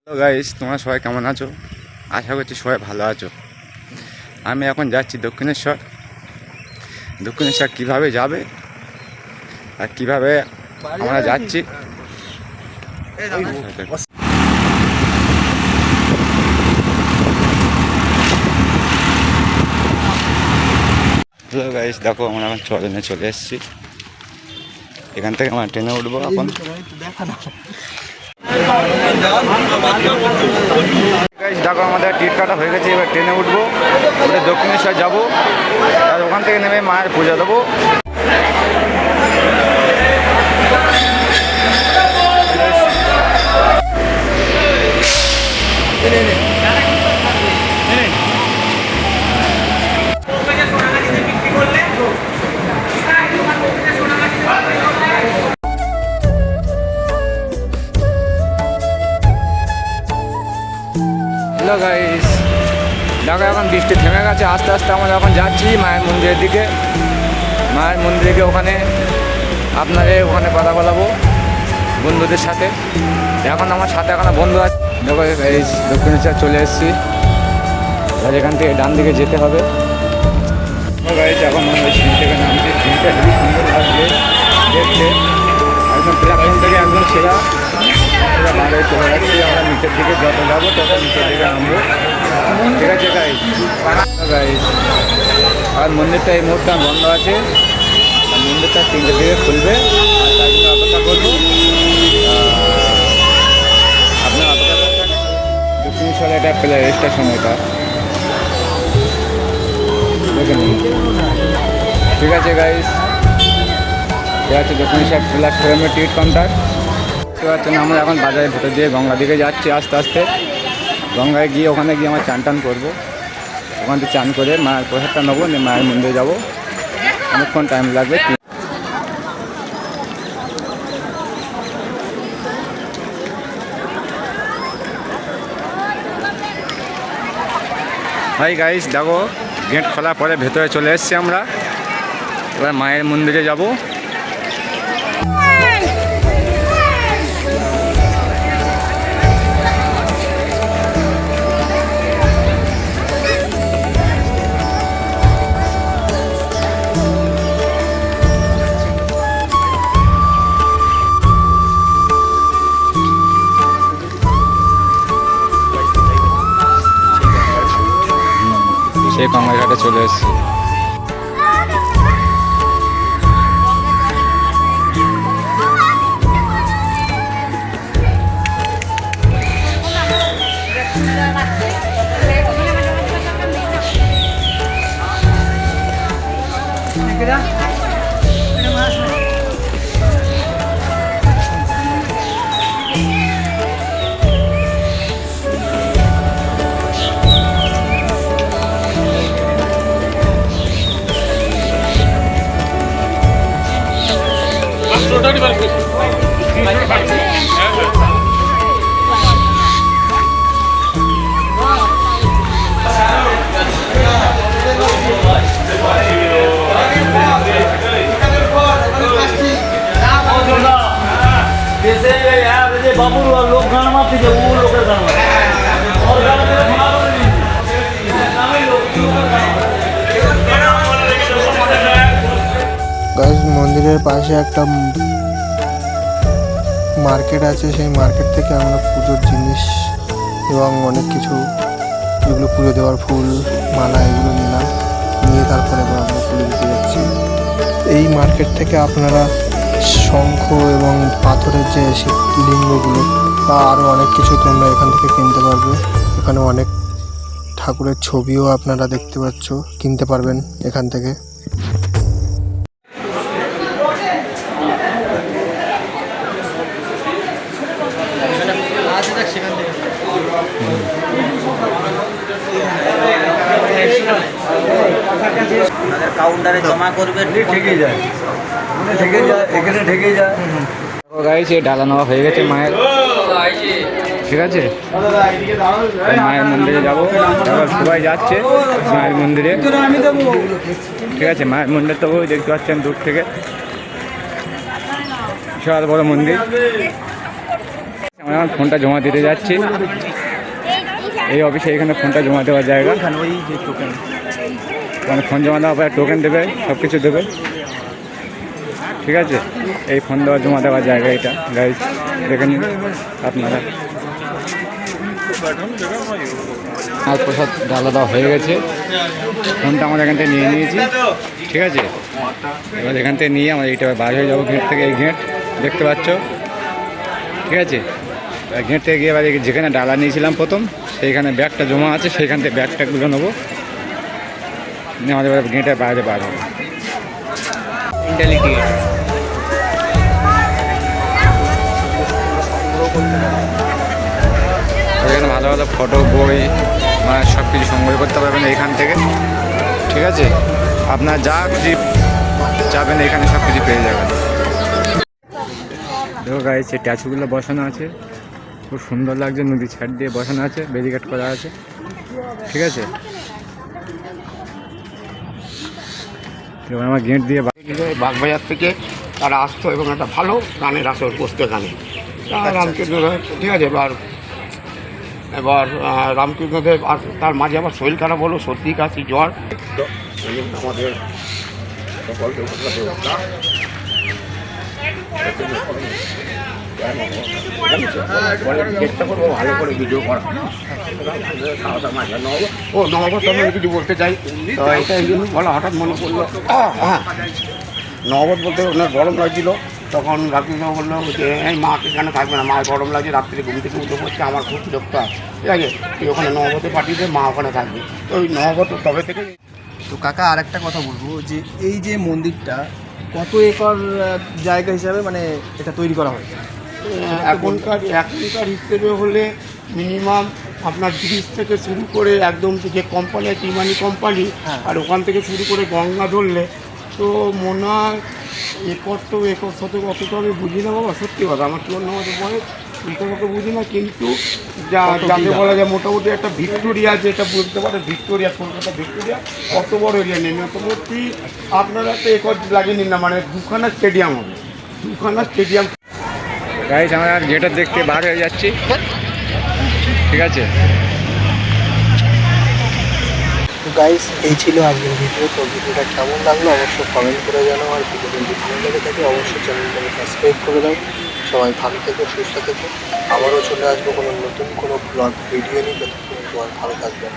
তো গাইস, তোমরা সবাই কেমন আছো? আশা করছি সবাই ভালো আছো। আমি এখন যাচ্ছি দক্ষিণেশ্বর। দক্ষিণেশ্বর কীভাবে যাবে আর কীভাবে আমরা যাচ্ছি হ্যালো গাইস, দেখো আমরা এখন চলে এসেছি। এখান থেকে আমরা ট্রেনে উঠবো এখন। দেখো আমাদের টিকিট কাটা হয়ে গেছে, এবার ট্রেনে উঠবো, উঠে দক্ষিণেশ্বর যাবো, আর ওখান থেকে নেমে মায়ের পূজা দেবো। হ্যালো গাইস, দেখো এখন বৃষ্টি থেমে গেছে। আস্তে আস্তে আমরা এখন যাচ্ছি মায়ের মন্দিরের দিকে। মায়ের মন্দিরে ওখানে আপনাদের ওখানে কথা বলাবো বন্ধুদের সাথে। এখন আমার সাথে এখন বন্ধু আছে। দেখো এই দক্ষিণেশ্বর চলে এসেছি, এবার এখান থেকে ডান দিকে যেতে হবে। গাইস এখন ওই সিঁড়ি থেকে নামছি। সিঁড়িটা খুবই সুন্দর লাগছে দেখতে, একদম প্ল্যাটফর্ম থেকে একদম সেরা বাইরে চলে যাচ্ছি। আমরা নিচের দিকে যত যাবো তত নিচের দিকে নামবো। ঠিক আছে গাইস। গাইস আর মন্দিরটা এই মুহূর্তে বন্ধ আছে, আর মন্দিরটা 3টে দিকে খুলবে, আর তাই জন্য অপেক্ষা করবো। আপনার অপেক্ষা করে থাকেন। দক্ষিণেশ্বরে এটা স্টেশন, এটা দেখে নিন। ঠিক আছে গাইস, এটা হচ্ছে দক্ষিণেশ্বর প্ল্যাটফর্মের টিকিট কাউন্টার। দেখতে পাচ্ছেন আমরা এখন বাজারের ভেতর দিয়ে গঙ্গা দিকে যাচ্ছি। আস্তে আস্তে গঙ্গায় গিয়ে ওখানে গিয়ে আমরা চান টান করবো। ওখান থেকে চান করে মায়ের প্রসাদটা নেবো, নিয়ে মায়ের মন্দিরে যাবো। অনেকক্ষণ টাইম লাগবে। হাই গাইস, দেখো গেট খোলার পরে ভেতরে চলে এসেছি আমরা। এবার মায়ের মন্দিরে যাব। সেই গঙ্গার ঘাটে চলে এসেছি। बाबू लोग गाना मारते थे, वो लोग गाना और गाना গাইস, মন্দিরের পাশে একটা মার্কেট আছে। সেই মার্কেট থেকে আমরা পুজোর জিনিস এবং অনেক কিছু যেগুলো পুজো দেওয়ার ফুল মালা এগুলো নিয়ে তারপরে আমরা পুজো দিতে যাচ্ছি। এই মার্কেট থেকে আপনারা শঙ্খ এবং পাথরের যে লিঙ্গগুলো বা আরও অনেক কিছু তোমরা এখান থেকে কিনতে পারবে। এখানে অনেক ঠাকুরের ছবিও আপনারা দেখতে পাচ্ছ, কিনতে পারবেন এখান থেকে। কাউন্টারে জমা করবে, ঠেকে যায়, এখানে ঠেকে যায়। গাইছে ডালা নেওয়া হয়ে গেছে মায়ের। ঠিক আছে, মায়ের মন্দিরে যাবো। সবাই যাচ্ছে মায়ের মন্দিরে। ঠিক আছে, মায়ের মন্দির তো দেখতে পাচ্ছেন দূর থেকে, বিশাল বড় মন্দির। আমার ফোনটা জমা দিতে যাচ্ছি এই অফিসে, এখানে ফোনটা জমা দেওয়ার জায়গা। ওই যে টোকেন, মানে ফোন জমা দেওয়ার পরে টোকেন দেবে, সব কিছু দেবে, ঠিক আছে। এই ফোন দেওয়া জমা দেওয়ার জায়গা এটা গাইজ, দেখে নিন আপনারা। মাল প্রসাদ ডালা দেওয়া হয়ে গেছে, ফোনটা আমরা এখান থেকে নিয়ে নিয়েছি, ঠিক আছে। এবার এখান থেকে নিয়ে আমরা এইটা বার হয়ে যাবো গেট থেকে। এই গেট দেখতে পাচ্ছ, ঠিক আছে। গেট থেকে গিয়ে এবার যেখানে ডালা নিয়েছিলাম প্রথম, সেইখানে ব্যাগটা জমা আছে, সেইখান থেকে ব্যাগটা গুলো নেবো, নিয়ে আমাদের এবার গেটের বাইরে বার হবে। মেন্টালিটি এখানে ভালো ভালো ফটো, বই, মানে সব কিছু সংগ্রহ করতে পারবেন এইখান থেকে, ঠিক আছে। আপনার যা কিছু যাবেন এখানে সব কিছু পেয়ে যাবেন। দেখো গাইজ, যে ট্যাচুগুলো বসানো আছে খুব সুন্দর লাগছে, নদীর ছাড় দিয়ে বসানো আছে, ব্যারিকেড করা আছে, ঠিক আছে। এবার আমার গেট দিয়ে বাগবাজার থেকে তারা আসতো এবং একটা ভালো গানের আসর বসতো এখানে রামকৃষ্ণদেব, ঠিক আছে। এবার রামকৃষ্ণদেব আর তার মাঝে আবার শরীর খারাপ হলো, সর্দি কাশি জ্বর, আমাদের সকলকে চেষ্টা করবো ভালো করে ভিডিও করা। ও নবগত আমি কিছু বলতে চাই, তো এটা এই জন্য বলা হঠাৎ মনে পড়লো। হ্যাঁ, নবগত বলতে ওনার গরম লাগছিল, তখন রাত্রিবাবু বললো যে এই মাকে কেন থাকবে না, মায়ের গরম লাগছে, রাত্রে ঘুম থেকে উঠে পড়ছে, আমার খুব বিরক্ত হয়, ঠিক আছে, তুই ওখানে নবগতে পাঠিয়ে দে, মা ওখানে থাকবে। তো ওই নবগত তবে থেকে। তো কাকা আর একটা কথা বলবো, যে এই যে মন্দিরটা কত একর জায়গা হিসাবে মানে এটা তৈরি করা হয়েছে? এখনকার হিসেবে হলে মিনিমাম আপনার 30 থেকে শুরু করে একদম যে কোম্পানি টিমানি কোম্পানি, আর ওখান থেকে শুরু করে গঙ্গা ধরলে তো মনে হয় একর তো একর শতক, অত তো আমি বুঝি না বাবা, সত্যি কথা আমার কি অন্য মতো বলে অত বুঝি না, কিন্তু যাকে বলা যায় মোটামুটি একটা ভিক্টোরিয়া, যেটা বলতে পারে ভিক্টোরিয়া, কলকাতা ভিক্টোরিয়া, অত বড় এরিয়া নেই, মোটামুটি আপনারা একটা একর লাগিয়ে নিন না, মানে দুখানা স্টেডিয়াম হবে, দুখানা স্টেডিয়াম। গাইজ আমরা গেটের দেখতে বার হয়ে যাচ্ছি, ঠিক আছে। তো গাইস, এই ছিল আজকের ভিডিও। তো ভিডিওটা কেমন লাগলো অবশ্যই কমেন্ট করে জানাও, আর ভিডিওটা যদি ভালো লেগে থাকে অবশ্যই চ্যানেলটাকে সাবস্ক্রাইব করে দাও। সবাই ভালো থেকো, সুস্থ থেকো। আবারও চলে আসবো কোনো নতুন কোনো ব্লগ ভিডিও নিয়ে, ততক্ষণ সবাই ভালো থাকবেন।